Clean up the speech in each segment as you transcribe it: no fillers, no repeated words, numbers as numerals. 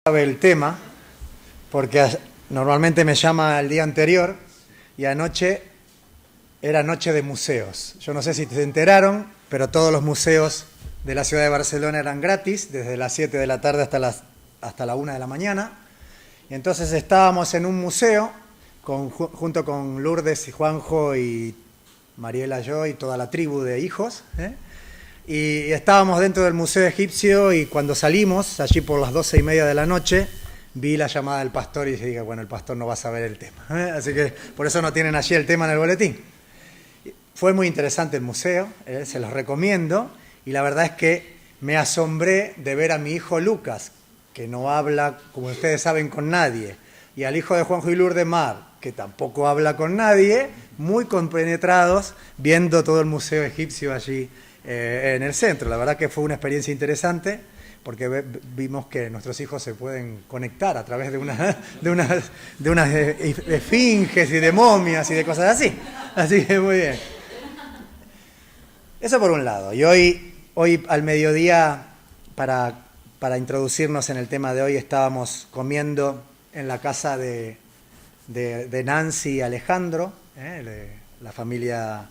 sabe el tema, porque normalmente me llama el día anterior y anoche era noche de museos. Yo no sé si se enteraron, pero todos los museos de la ciudad de Barcelona eran gratis, desde las 7 de la tarde hasta la 1 de la mañana. Y entonces estábamos en un museo junto con Lourdes y Juanjo y Mariela, yo y toda la tribu de hijos, Y estábamos dentro del Museo Egipcio y cuando salimos, allí por las 12:30 de la noche, vi la llamada del pastor y dije, bueno, el pastor no va a saber el tema. Así que por eso no tienen allí el tema en el boletín. Fue muy interesante el museo, se los recomiendo. Y la verdad es que me asombré de ver a mi hijo Lucas, que no habla, como ustedes saben, con nadie. Y al hijo de Juanjo y Lourdes, Mar, que tampoco habla con nadie, muy compenetrados, viendo todo el Museo Egipcio allí en el centro. La verdad que fue una experiencia interesante porque vimos que nuestros hijos se pueden conectar a través de unas esfinges y de momias y de cosas así. Así que muy bien. Eso por un lado. Y hoy al mediodía, para introducirnos en el tema de hoy, estábamos comiendo en la casa de Nancy y Alejandro, la familia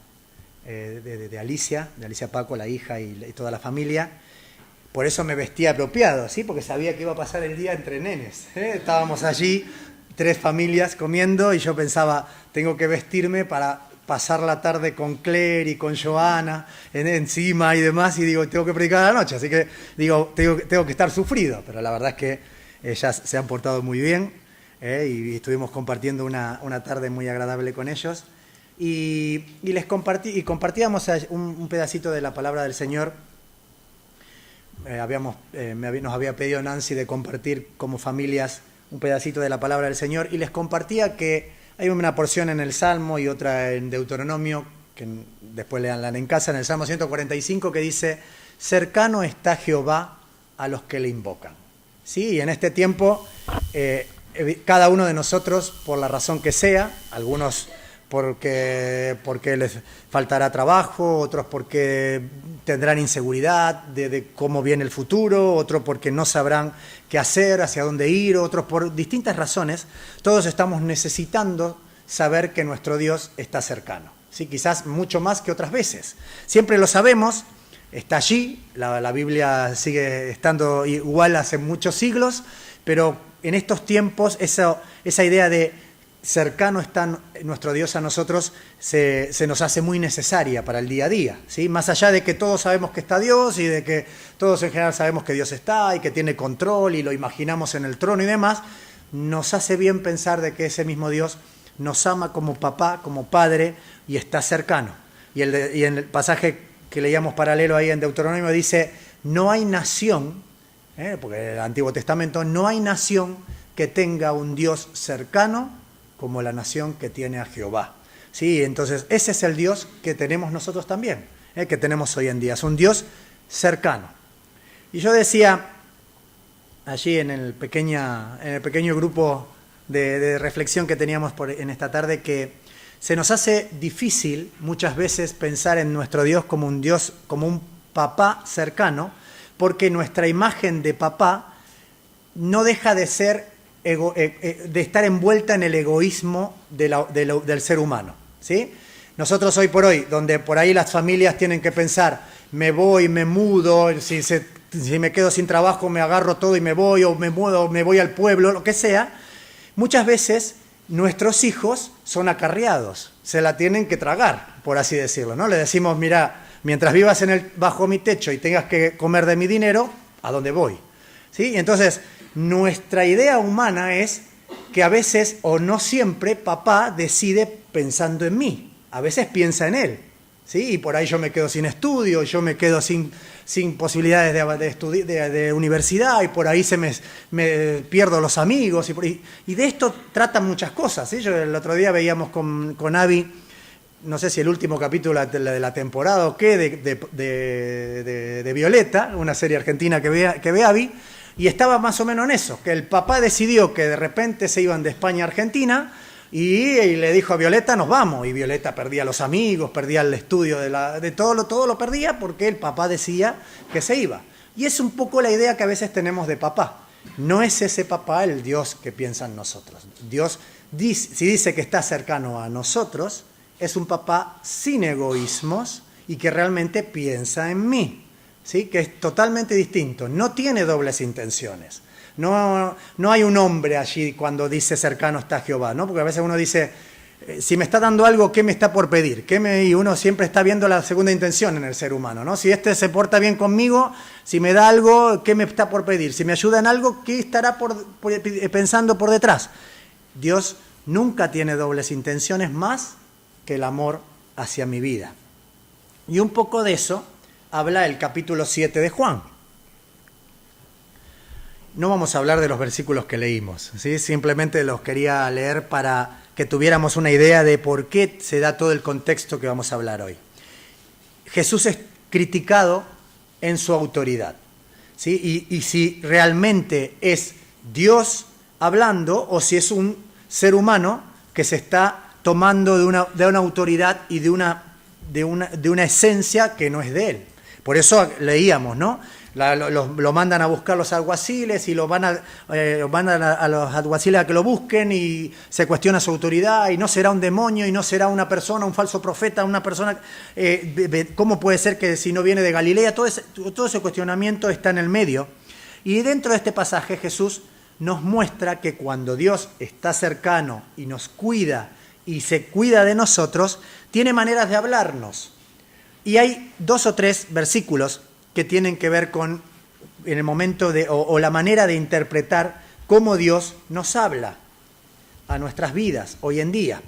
de Alicia Paco, la hija y toda la familia. Por eso me vestía apropiado, ¿sí? Porque sabía que iba a pasar el día entre nenes. Estábamos allí, 3 familias comiendo, y yo pensaba, tengo que vestirme para pasar la tarde con Claire y con Joana encima y demás, y digo, tengo que predicar a la noche, así que digo, tengo que estar sufrido, pero la verdad es que ellas se han portado muy bien, y estuvimos compartiendo una tarde muy agradable con ellos. Y compartíamos un pedacito de la palabra del Señor. Nos había pedido Nancy de compartir como familias un pedacito de la palabra del Señor, y les compartía que hay una porción en el Salmo y otra en Deuteronomio, que después leanla en casa, en el Salmo 145, que dice: cercano está Jehová a los que le invocan. ¿Sí? Y en este tiempo, cada uno de nosotros, por la razón que sea, algunos porque les faltará trabajo, otros porque tendrán inseguridad de cómo viene el futuro, otros porque no sabrán qué hacer, hacia dónde ir, otros por distintas razones. Todos estamos necesitando saber que nuestro Dios está cercano, ¿sí? Quizás mucho más que otras veces. Siempre lo sabemos, está allí, la Biblia sigue estando igual hace muchos siglos, pero en estos tiempos esa idea de cercano está nuestro Dios a nosotros se nos hace muy necesaria para el día a día, ¿sí? Más allá de que todos sabemos que está Dios y de que todos en general sabemos que Dios está y que tiene control y lo imaginamos en el trono y demás, nos hace bien pensar de que ese mismo Dios nos ama como papá, como padre, y está cercano. Y en el pasaje que leíamos paralelo ahí en Deuteronomio dice: no hay nación, porque en el Antiguo Testamento no hay nación que tenga un Dios cercano como la nación que tiene a Jehová. Sí, entonces ese es el Dios que tenemos nosotros también, que tenemos hoy en día. Es un Dios cercano. Y yo decía allí en el pequeño grupo de reflexión que teníamos en esta tarde, que se nos hace difícil muchas veces pensar en nuestro Dios como un papá cercano, porque nuestra imagen de papá no deja de ser de estar envuelta en el egoísmo del ser humano, ¿sí? Nosotros hoy por hoy, donde por ahí las familias tienen que pensar, me voy, me mudo, si me quedo sin trabajo me agarro todo y me voy, o me mudo, me voy al pueblo, lo que sea, muchas veces nuestros hijos son acarreados, se la tienen que tragar, por así decirlo, ¿no? Le decimos, mira, mientras vivas bajo mi techo y tengas que comer de mi dinero, ¿a dónde voy? ¿Sí? Entonces, nuestra idea humana es que a veces, o no siempre, papá decide pensando en mí. A veces piensa en él, ¿sí? Y por ahí yo me quedo sin estudio, yo me quedo sin posibilidades de universidad, y por ahí me pierdo los amigos. Y de esto tratan muchas cosas, ¿sí? Yo el otro día veíamos con Abby, no sé si el último capítulo de la temporada o qué, de Violeta, una serie argentina que ve Abby. Y estaba más o menos en eso, que el papá decidió que de repente se iban de España a Argentina y le dijo a Violeta, nos vamos. Y Violeta perdía los amigos, perdía el estudio de todo lo perdía porque el papá decía que se iba. Y es un poco la idea que a veces tenemos de papá. no es ese papá el Dios que piensa en nosotros. Dios, si dice que está cercano a nosotros, es un papá sin egoísmos y que realmente piensa en mí, ¿sí? Que es totalmente distinto, no tiene dobles intenciones. No hay un hombre allí cuando dice cercano está Jehová, ¿no? Porque a veces uno dice, si me está dando algo, ¿qué me está por pedir? Y uno siempre está viendo la segunda intención en el ser humano, ¿no? Si este se porta bien conmigo, si me da algo, ¿qué me está por pedir? Si me ayuda en algo, ¿qué estará pensando por detrás? Dios nunca tiene dobles intenciones más que el amor hacia mi vida. Y un poco de eso habla el capítulo 7 de Juan. No vamos a hablar de los versículos que leímos, ¿sí? Simplemente los quería leer para que tuviéramos una idea de por qué se da todo el contexto que vamos a hablar hoy. Jesús es criticado en su autoridad, ¿sí? Y si realmente es Dios hablando o si es un ser humano que se está tomando de una autoridad y de una esencia que no es de él. Por eso leíamos, ¿no? Lo mandan a buscar los alguaciles y lo van a los alguaciles a que lo busquen y se cuestiona su autoridad y no será un demonio y no será una persona, un falso profeta, una persona, ¿cómo puede ser que si no viene de Galilea? Todo ese cuestionamiento está en el medio. Y dentro de este pasaje Jesús nos muestra que cuando Dios está cercano y nos cuida y se cuida de nosotros, tiene maneras de hablarnos. Y hay 2 o 3 versículos que tienen que ver con en el momento o la manera de interpretar cómo Dios nos habla a nuestras vidas hoy en día.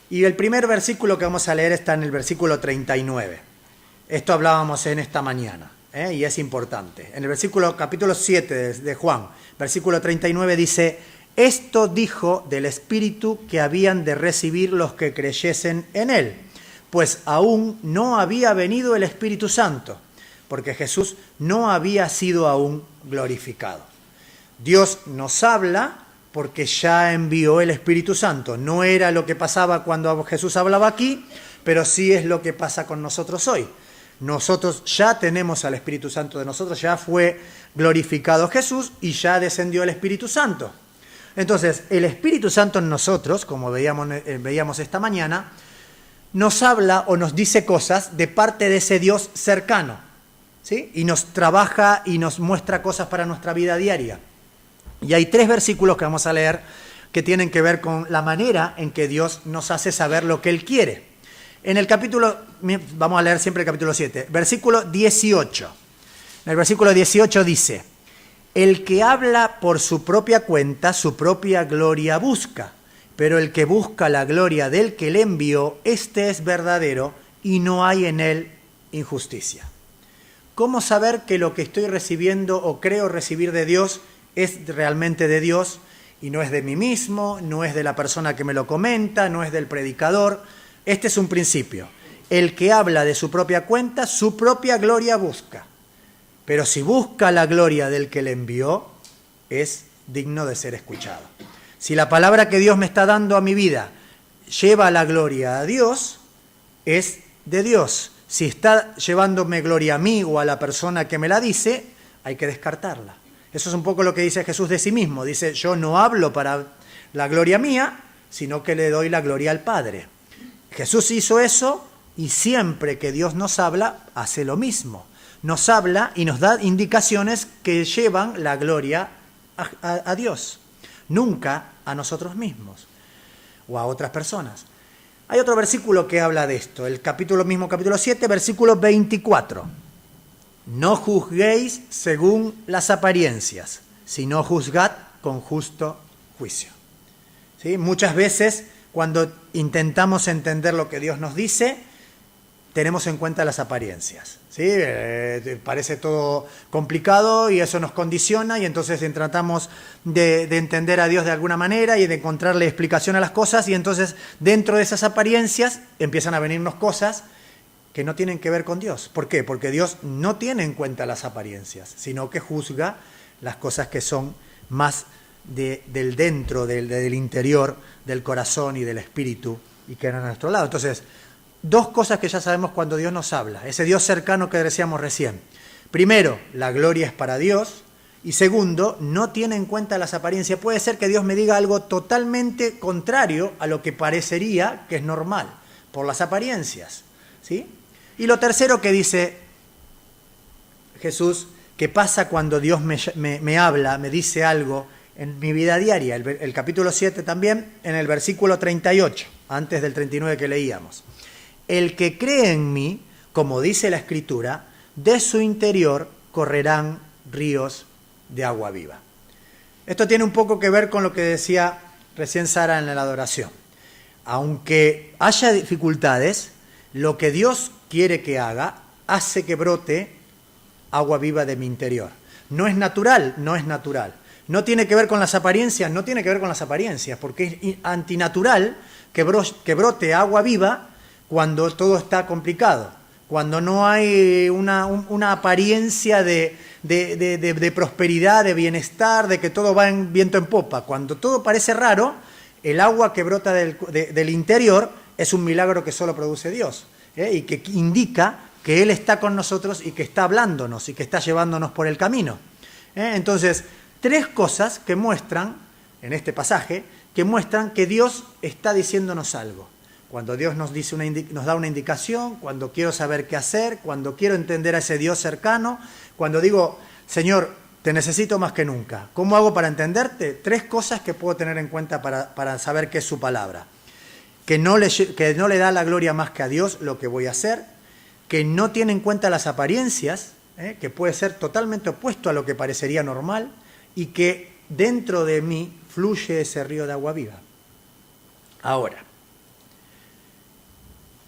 Y el primer versículo que vamos a leer está en el versículo 39. Esto hablábamos en esta mañana, y es importante. En el capítulo 7 de Juan, versículo 39 dice: esto dijo del Espíritu que habían de recibir los que creyesen en Él, pues aún no había venido el Espíritu Santo, porque Jesús no había sido aún glorificado. Dios nos habla porque ya envió el Espíritu Santo. No era lo que pasaba cuando Jesús hablaba aquí, pero sí es lo que pasa con nosotros hoy. Nosotros ya tenemos al Espíritu Santo de nosotros, ya fue glorificado Jesús y ya descendió el Espíritu Santo. Entonces, el Espíritu Santo en nosotros, como veíamos esta mañana, nos habla o nos dice cosas de parte de ese Dios cercano, ¿sí? Y nos trabaja y nos muestra cosas para nuestra vida diaria. Y hay 3 versículos que vamos a leer que tienen que ver con la manera en que Dios nos hace saber lo que Él quiere. En el capítulo, vamos a leer siempre el capítulo 7, versículo 18. En el versículo 18 dice: el que habla por su propia cuenta, su propia gloria busca. Pero el que busca la gloria del que le envió, este es verdadero y no hay en él injusticia. ¿Cómo saber que lo que estoy recibiendo o creo recibir de Dios es realmente de Dios y no es de mí mismo, no es de la persona que me lo comenta, no es del predicador? Este es un principio. El que habla de su propia cuenta, su propia gloria busca. Pero si busca la gloria del que le envió, es digno de ser escuchado. Si la palabra que Dios me está dando a mi vida lleva la gloria a Dios, es de Dios. Si está llevándome gloria a mí o a la persona que me la dice, hay que descartarla. Eso es un poco lo que dice Jesús de sí mismo. Dice: yo no hablo para la gloria mía, sino que le doy la gloria al Padre. Jesús hizo eso y siempre que Dios nos habla, hace lo mismo. Nos habla y nos da indicaciones que llevan la gloria a Dios. Nunca a nosotros mismos o a otras personas. Hay otro versículo que habla de esto, el capítulo 7, versículo 24. No juzguéis según las apariencias, sino juzgad con justo juicio. ¿Sí? Muchas veces cuando intentamos entender lo que Dios nos dice, tenemos en cuenta las apariencias, ¿sí? Parece todo complicado y eso nos condiciona y entonces tratamos de entender a Dios de alguna manera y de encontrarle explicación a las cosas y entonces dentro de esas apariencias empiezan a venirnos cosas que no tienen que ver con Dios. ¿Por qué? Porque Dios no tiene en cuenta las apariencias, sino que juzga las cosas que son más del dentro, del interior, del corazón y del espíritu y que eran a nuestro lado. Entonces, 2 cosas que ya sabemos cuando Dios nos habla. Ese Dios cercano que decíamos recién. Primero, la gloria es para Dios. Y segundo, no tiene en cuenta las apariencias. Puede ser que Dios me diga algo totalmente contrario a lo que parecería que es normal, por las apariencias, ¿sí? Y lo tercero que dice Jesús, que pasa cuando Dios me habla, me dice algo en mi vida diaria. El capítulo 7 también, en el versículo 38, antes del 39 que leíamos. El que cree en mí, como dice la Escritura, de su interior correrán ríos de agua viva. Esto tiene un poco que ver con lo que decía recién Sara en la adoración. Aunque haya dificultades, lo que Dios quiere que haga hace que brote agua viva de mi interior. No es natural, no es natural. No tiene que ver con las apariencias, no tiene que ver con las apariencias, porque es antinatural que brote agua viva cuando todo está complicado, cuando no hay una apariencia de prosperidad, de bienestar, de que todo va en viento en popa. Cuando todo parece raro, el agua que brota del interior es un milagro que solo produce Dios, y que indica que Él está con nosotros y que está hablándonos y que está llevándonos por el camino. Entonces, tres cosas que muestran, en este pasaje, que muestran que Dios está diciéndonos algo. Cuando Dios nos da una indicación, cuando quiero saber qué hacer, cuando quiero entender a ese Dios cercano, cuando digo, Señor, te necesito más que nunca. ¿Cómo hago para entenderte? Tres cosas que puedo tener en cuenta para saber qué es su palabra. Que no le da la gloria más que a Dios lo que voy a hacer, que no tiene en cuenta las apariencias, que puede ser totalmente opuesto a lo que parecería normal, y que dentro de mí fluye ese río de agua viva. Ahora,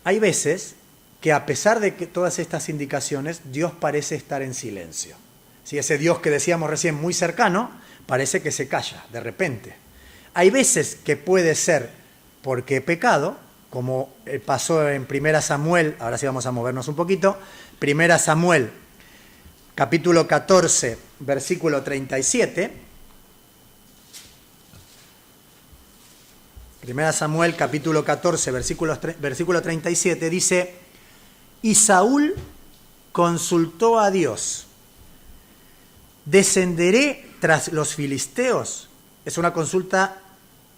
hay veces que a pesar de que todas estas indicaciones, Dios parece estar en silencio. Si ese Dios que decíamos recién muy cercano, parece que se calla de repente. Hay veces que puede ser porque he pecado, como pasó en 1 Samuel, ahora sí vamos a movernos un poquito, 1 Samuel, capítulo 14, versículo 37. 1 Samuel, capítulo 14, versículo 37, dice, y Saúl consultó a Dios, ¿descenderé tras los filisteos? Es una consulta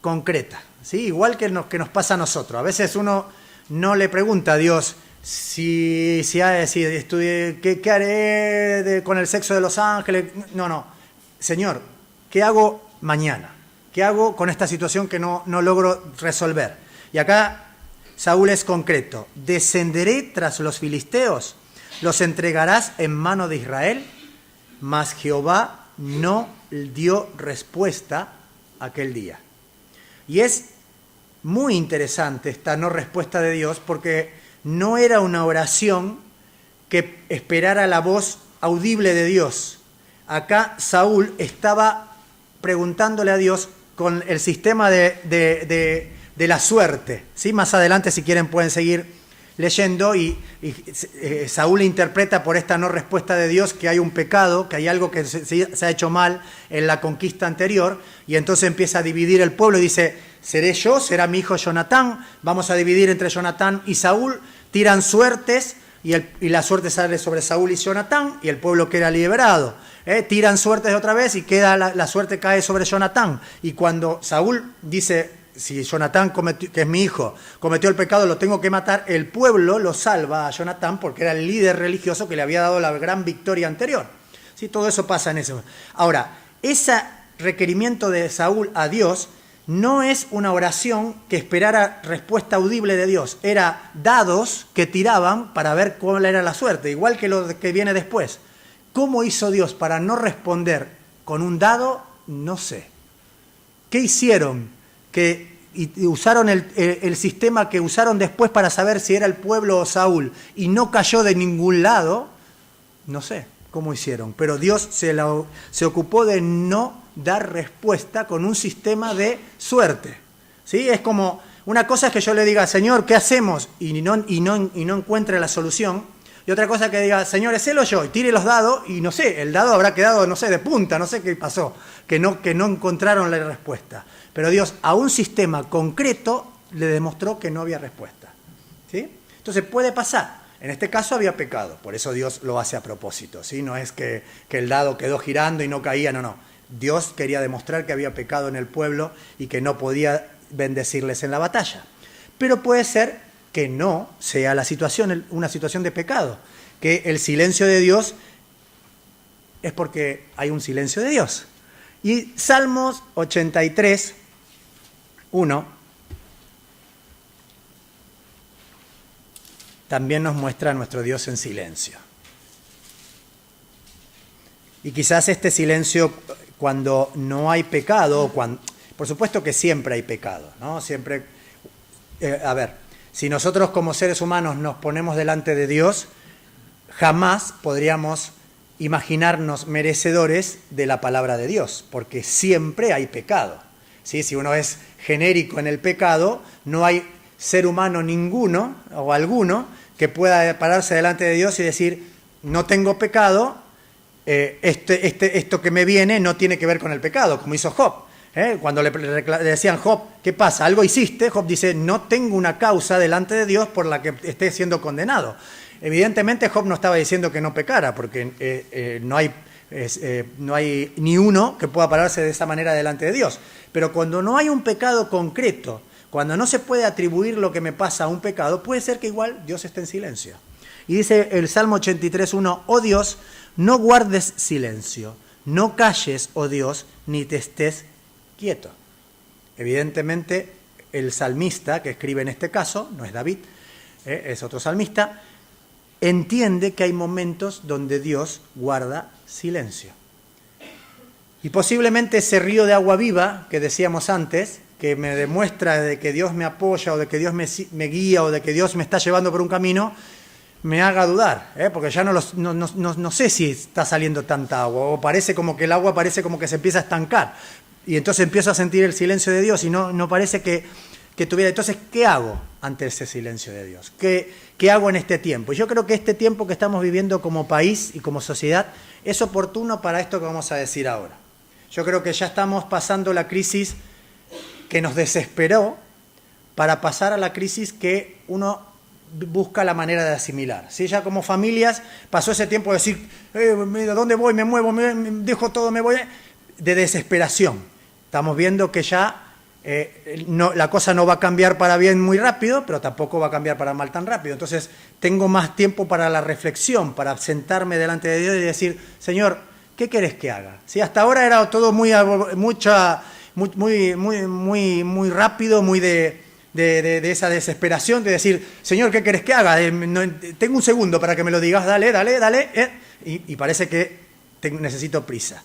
concreta, ¿sí? Igual que nos pasa a nosotros. A veces uno no le pregunta a Dios ¿qué haré con el sexo de los ángeles? No. Señor, ¿qué hago mañana? ¿Qué hago con esta situación que no logro resolver? Y acá Saúl es concreto. ¿Descenderé tras los filisteos? ¿Los entregarás en mano de Israel? Mas Jehová no dio respuesta aquel día. Y es muy interesante esta no respuesta de Dios, porque no era una oración que esperara la voz audible de Dios. Acá Saúl estaba preguntándole a Dios con el sistema de la suerte, ¿sí? Más adelante, si quieren, pueden seguir leyendo y Saúl interpreta por esta no respuesta de Dios que hay un pecado, que hay algo que se ha hecho mal en la conquista anterior, y entonces empieza a dividir el pueblo y dice, ¿seré yo? ¿Será mi hijo Jonatán? Vamos a dividir entre Jonatán y Saúl, tiran suertes y la suerte sale sobre Saúl y Jonatán y el pueblo queda liberado. Tiran suertes otra vez y la suerte cae sobre Jonatán. Y cuando Saúl dice, si Jonatán, que es mi hijo, cometió el pecado, lo tengo que matar, el pueblo lo salva a Jonatán porque era el líder religioso que le había dado la gran victoria anterior. ¿Sí? Todo eso pasa en ese momento. Ahora, ese requerimiento de Saúl a Dios no es una oración que esperara respuesta audible de Dios, era dados que tiraban para ver cuál era la suerte, igual que lo que viene después. ¿Cómo hizo Dios para no responder con un dado? No sé. ¿Qué hicieron? Y usaron el sistema que usaron después para saber si era el pueblo o Saúl y no cayó de ningún lado, no sé cómo hicieron, pero Dios se ocupó de no dar respuesta con un sistema de suerte, ¿sí? Es como, una cosa es que yo le diga, Señor, ¿qué hacemos? Y no encuentre la solución, y otra cosa que diga, Señor, ¿es él o yo? Y tire los dados, y no sé, el dado habrá quedado, no sé, de punta, no sé qué pasó, que no encontraron la respuesta. Pero Dios a un sistema concreto le demostró que no había respuesta, ¿sí? Entonces puede pasar. En este caso había pecado, por eso Dios lo hace a propósito, ¿sí? No es que el dado quedó girando y no caía, no. Dios quería demostrar que había pecado en el pueblo y que no podía bendecirles en la batalla. Pero puede ser que no sea la situación, una situación de pecado, que el silencio de Dios es porque hay un silencio de Dios. Y Salmos 83, 1, también nos muestra a nuestro Dios en silencio. Y quizás este silencio, cuando no hay pecado, por supuesto que siempre hay pecado, ¿no? Siempre, si nosotros como seres humanos nos ponemos delante de Dios, jamás podríamos imaginarnos merecedores de la palabra de Dios, porque siempre hay pecado, ¿sí? Si uno es genérico en el pecado, no hay ser humano ninguno o alguno que pueda pararse delante de Dios y decir, no tengo pecado, esto que me viene no tiene que ver con el pecado, como hizo Job. Cuando le decían, Job, ¿qué pasa? ¿Algo hiciste? Job dice, no tengo una causa delante de Dios por la que esté siendo condenado. Evidentemente Job no estaba diciendo que no pecara, porque no hay ni uno que pueda pararse de esa manera delante de Dios. Pero cuando no hay un pecado concreto, cuando no se puede atribuir lo que me pasa a un pecado, puede ser que igual Dios esté en silencio. Y dice el Salmo 83:1, oh Dios, no guardes silencio, no calles, oh Dios, ni te estés quieto. Evidentemente el salmista que escribe en este caso, no es David, es otro salmista, entiende que hay momentos donde Dios guarda silencio. Y posiblemente ese río de agua viva que decíamos antes, que me demuestra de que Dios me apoya o de que Dios me guía o de que Dios me está llevando por un camino, me haga dudar, porque ya no sé si está saliendo tanta agua, o parece como que el agua parece como que se empieza a estancar, y entonces empiezo a sentir el silencio de Dios y no parece que tuviera. Entonces, ¿qué hago ante ese silencio de Dios? ¿Qué hago en este tiempo? Yo creo que este tiempo que estamos viviendo como país y como sociedad es oportuno para esto que vamos a decir ahora. Yo creo que ya estamos pasando la crisis que nos desesperó para pasar a la crisis que uno busca la manera de asimilar. ¿Sí? Ya como familias pasó ese tiempo de decir, ¿dónde voy? Me muevo, dejo todo, me voy, de desesperación. Estamos viendo que ya la cosa no va a cambiar para bien muy rápido, pero tampoco va a cambiar para mal tan rápido. Entonces tengo más tiempo para la reflexión, para sentarme delante de Dios y decir, Señor, ¿qué querés que haga? ¿Sí? Hasta ahora era todo muy rápido, muy de esa desesperación de decir, Señor, ¿qué querés que haga? Tengo un segundo para que me lo digas, dale, y parece que necesito prisa.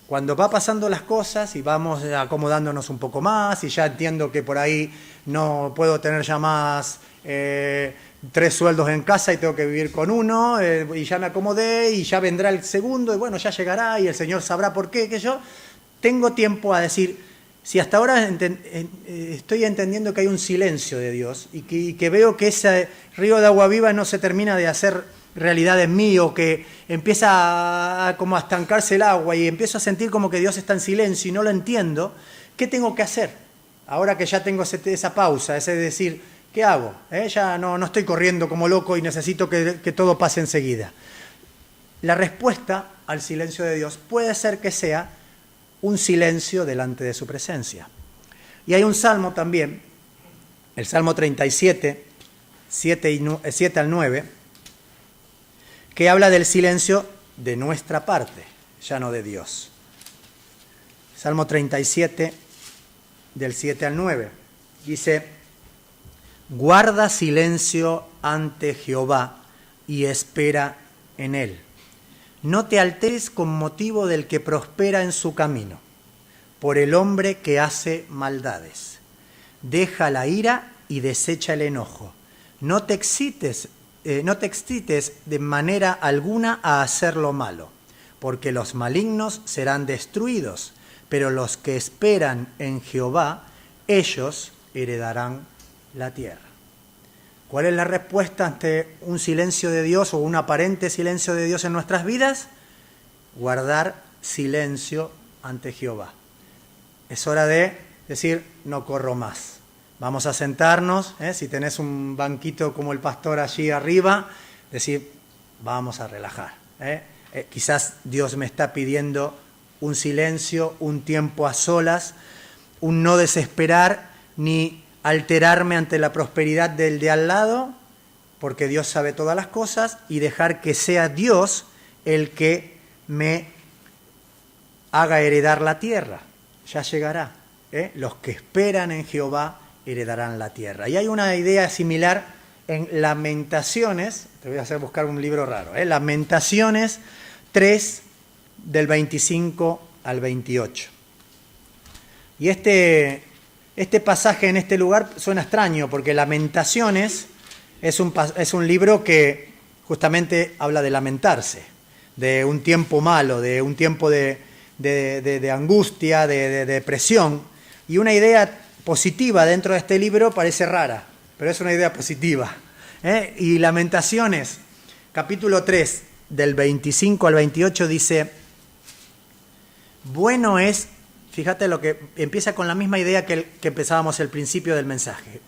Cuando va pasando las cosas y vamos acomodándonos un poco más y ya entiendo que por ahí no puedo tener ya más 3 sueldos en casa y tengo que vivir con uno, y ya me acomodé y ya vendrá el segundo y bueno, ya llegará y el Señor sabrá por qué, que yo tengo tiempo a decir, si hasta ahora estoy entendiendo que hay un silencio de Dios y que veo que ese río de agua viva no se termina de hacer realidad en mí, o que empieza como a estancarse el agua y empiezo a sentir como que Dios está en silencio y no lo entiendo, ¿qué tengo que hacer? Ahora que ya tengo esa pausa, ese decir, ¿qué hago? Ya no estoy corriendo como loco y necesito que todo pase enseguida. La respuesta al silencio de Dios puede ser que sea un silencio delante de su presencia. Y hay un salmo también, el Salmo 37, 7 al 9, que habla del silencio de nuestra parte, ya no de Dios. Salmo 37, del 7 al 9, dice, guarda silencio ante Jehová y espera en él. No te alteres con motivo del que prospera en su camino, por el hombre que hace maldades. Deja la ira y desecha el enojo. No te excites de manera alguna a hacer lo malo, porque los malignos serán destruidos, pero los que esperan en Jehová, ellos heredarán la tierra. ¿Cuál es la respuesta ante un silencio de Dios o un aparente silencio de Dios en nuestras vidas? Guardar silencio ante Jehová. Es hora de decir, no corro más. Vamos a sentarnos, si tenés un banquito como el pastor allí arriba, decir, vamos a relajar. Quizás Dios me está pidiendo un silencio, un tiempo a solas, un no desesperar ni alterarme ante la prosperidad del de al lado, porque Dios sabe todas las cosas, y dejar que sea Dios el que me haga heredar la tierra. Ya llegará. Los que esperan en Jehová heredarán la tierra. Y hay una idea similar en Lamentaciones, te voy a hacer buscar un libro raro, Lamentaciones 3, del 25 al 28. Y este pasaje en este lugar suena extraño, porque Lamentaciones es un libro que justamente habla de lamentarse, de un tiempo malo, de un tiempo de angustia, de depresión. Y una idea positiva dentro de este libro parece rara, pero es una idea positiva. Y Lamentaciones, capítulo 3, del 25 al 28, dice, bueno es, fíjate lo que empieza con la misma idea que empezábamos al principio del mensaje.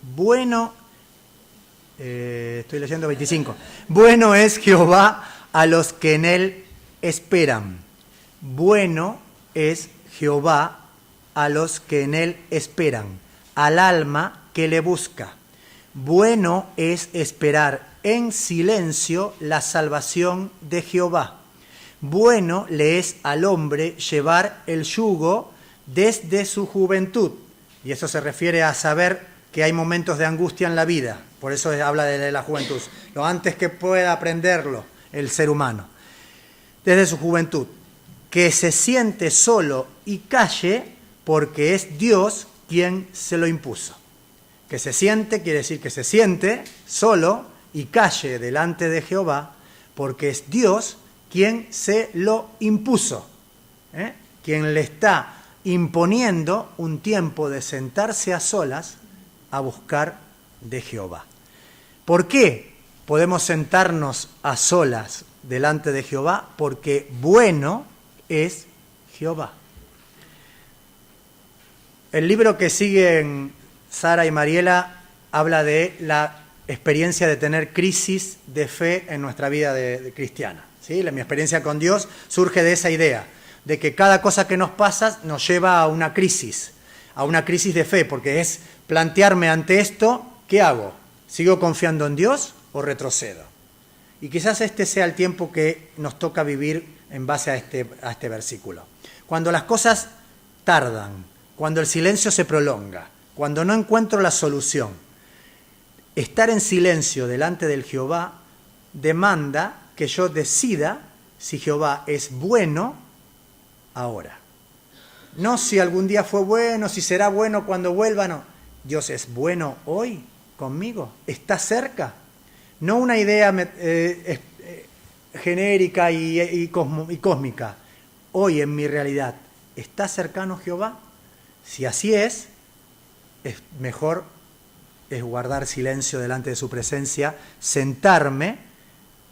Estoy leyendo 25. Bueno es Jehová a los que en él esperan. Bueno es Jehová a los que en él esperan, al alma que le busca. Bueno es esperar en silencio la salvación de Jehová. Bueno le es al hombre llevar el yugo desde su juventud. Y eso se refiere a saber que hay momentos de angustia en la vida. Por eso habla de la juventud. Lo antes que pueda aprenderlo el ser humano. Desde su juventud. Que se siente solo y calle porque es Dios quien se lo impuso. Que se siente quiere decir que se siente solo y calle delante de Jehová porque es Dios quien se lo impuso. Quien le está imponiendo un tiempo de sentarse a solas a buscar de Jehová. ¿Por qué podemos sentarnos a solas delante de Jehová? Porque bueno es Jehová. El libro que siguen Sara y Mariela habla de la experiencia de tener crisis de fe en nuestra vida de cristiana. ¿Sí? Mi experiencia con Dios surge de esa idea, de que cada cosa que nos pasa nos lleva a una crisis de fe, porque es plantearme ante esto, ¿qué hago? ¿Sigo confiando en Dios o retrocedo? Y quizás este sea el tiempo que nos toca vivir en base a este versículo. Cuando las cosas tardan, cuando el silencio se prolonga, cuando no encuentro la solución, estar en silencio delante del Jehová demanda que yo decida si Jehová es bueno ahora. No si algún día fue bueno, si será bueno cuando vuelva, no. Dios es bueno hoy conmigo, está cerca. No una idea genérica y cósmica. Hoy en mi realidad, ¿está cercano Jehová? Si así es mejor es guardar silencio delante de su presencia, sentarme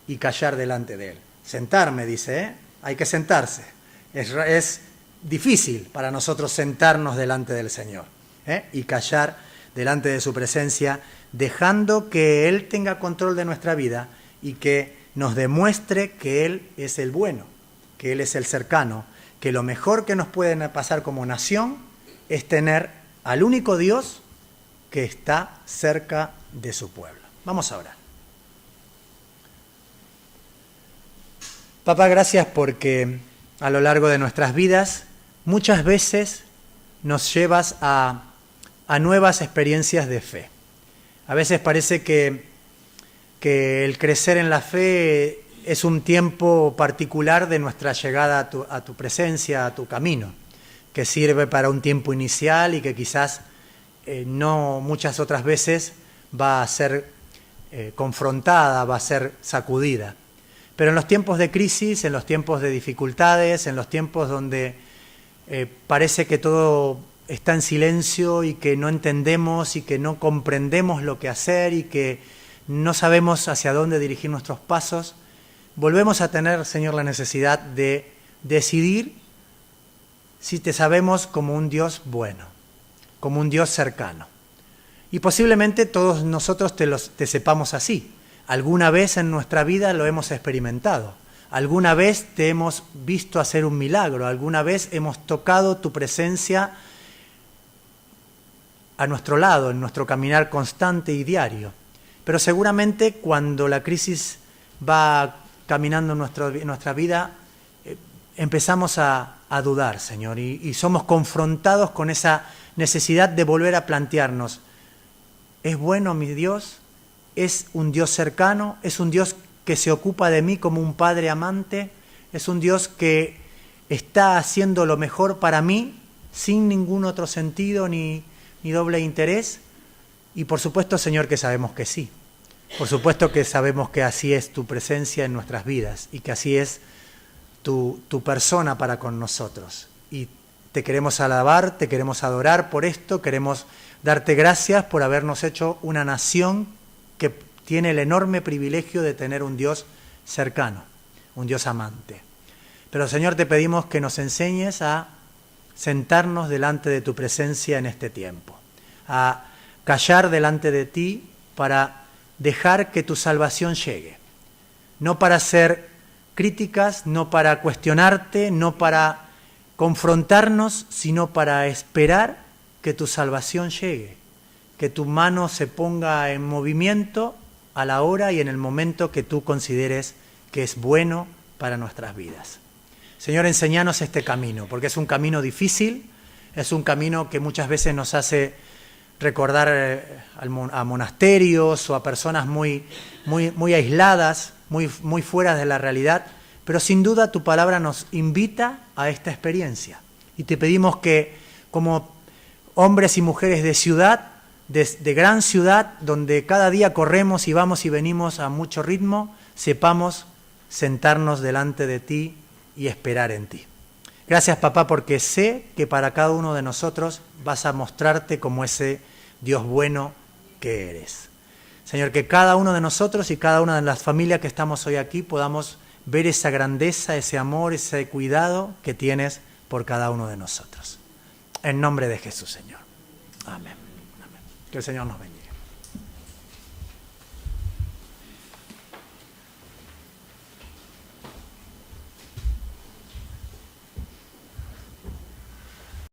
y callar delante de él. Sentarme, dice, hay que sentarse. Es difícil para nosotros sentarnos delante del Señor y callar delante de su presencia, dejando que Él tenga control de nuestra vida y que nos demuestre que Él es el bueno, que Él es el cercano, que lo mejor que nos puede pasar como nación es tener al único Dios que está cerca de su pueblo. Vamos a orar. Papá, gracias porque a lo largo de nuestras vidas muchas veces nos llevas a nuevas experiencias de fe. A veces parece que el crecer en la fe es un tiempo particular de nuestra llegada a tu presencia, a tu camino, que sirve para un tiempo inicial y que quizás no muchas otras veces va a ser confrontada, va a ser sacudida. Pero en los tiempos de crisis, en los tiempos de dificultades, en los tiempos donde parece que todo está en silencio y que no entendemos y que no comprendemos lo que hacer y que no sabemos hacia dónde dirigir nuestros pasos, volvemos a tener, Señor, la necesidad de decidir si te sabemos como un Dios bueno, como un Dios cercano. Y posiblemente todos nosotros te sepamos así, Alguna vez en nuestra vida lo hemos experimentado. Alguna vez te hemos visto hacer un milagro. Alguna vez hemos tocado tu presencia a nuestro lado, en nuestro caminar constante y diario. Pero seguramente cuando la crisis va caminando en nuestra vida, empezamos a dudar, Señor, y somos confrontados con esa necesidad de volver a plantearnos, ¿es bueno mi Dios? ¿Es un Dios cercano? ¿Es un Dios que se ocupa de mí como un padre amante? ¿Es un Dios que está haciendo lo mejor para mí sin ningún otro sentido ni doble interés? Y por supuesto, Señor, que sabemos que sí. Por supuesto que sabemos que así es tu presencia en nuestras vidas y que así es tu persona para con nosotros. Y te queremos alabar, te queremos adorar por esto, queremos darte gracias por habernos hecho una nación que tiene el enorme privilegio de tener un Dios cercano, un Dios amante. Pero, Señor, te pedimos que nos enseñes a sentarnos delante de tu presencia en este tiempo, a callar delante de ti para dejar que tu salvación llegue, no para hacer críticas, no para cuestionarte, no para confrontarnos, sino para esperar que tu salvación llegue, que tu mano se ponga en movimiento a la hora y en el momento que tú consideres que es bueno para nuestras vidas. Señor, enséñanos este camino, porque es un camino difícil, es un camino que muchas veces nos hace recordar a monasterios o a personas muy aisladas, muy fuera de la realidad, pero sin duda tu palabra nos invita a esta experiencia. Y te pedimos que como hombres y mujeres de ciudad, de gran ciudad, donde cada día corremos y vamos y venimos a mucho ritmo, sepamos sentarnos delante de ti y esperar en ti. Gracias, papá, porque sé que para cada uno de nosotros vas a mostrarte como ese Dios bueno que eres. Señor, que cada uno de nosotros y cada una de las familias que estamos hoy aquí podamos ver esa grandeza, ese amor, ese cuidado que tienes por cada uno de nosotros. En nombre de Jesús, Señor. Amén. Amén. Que el Señor nos bendiga.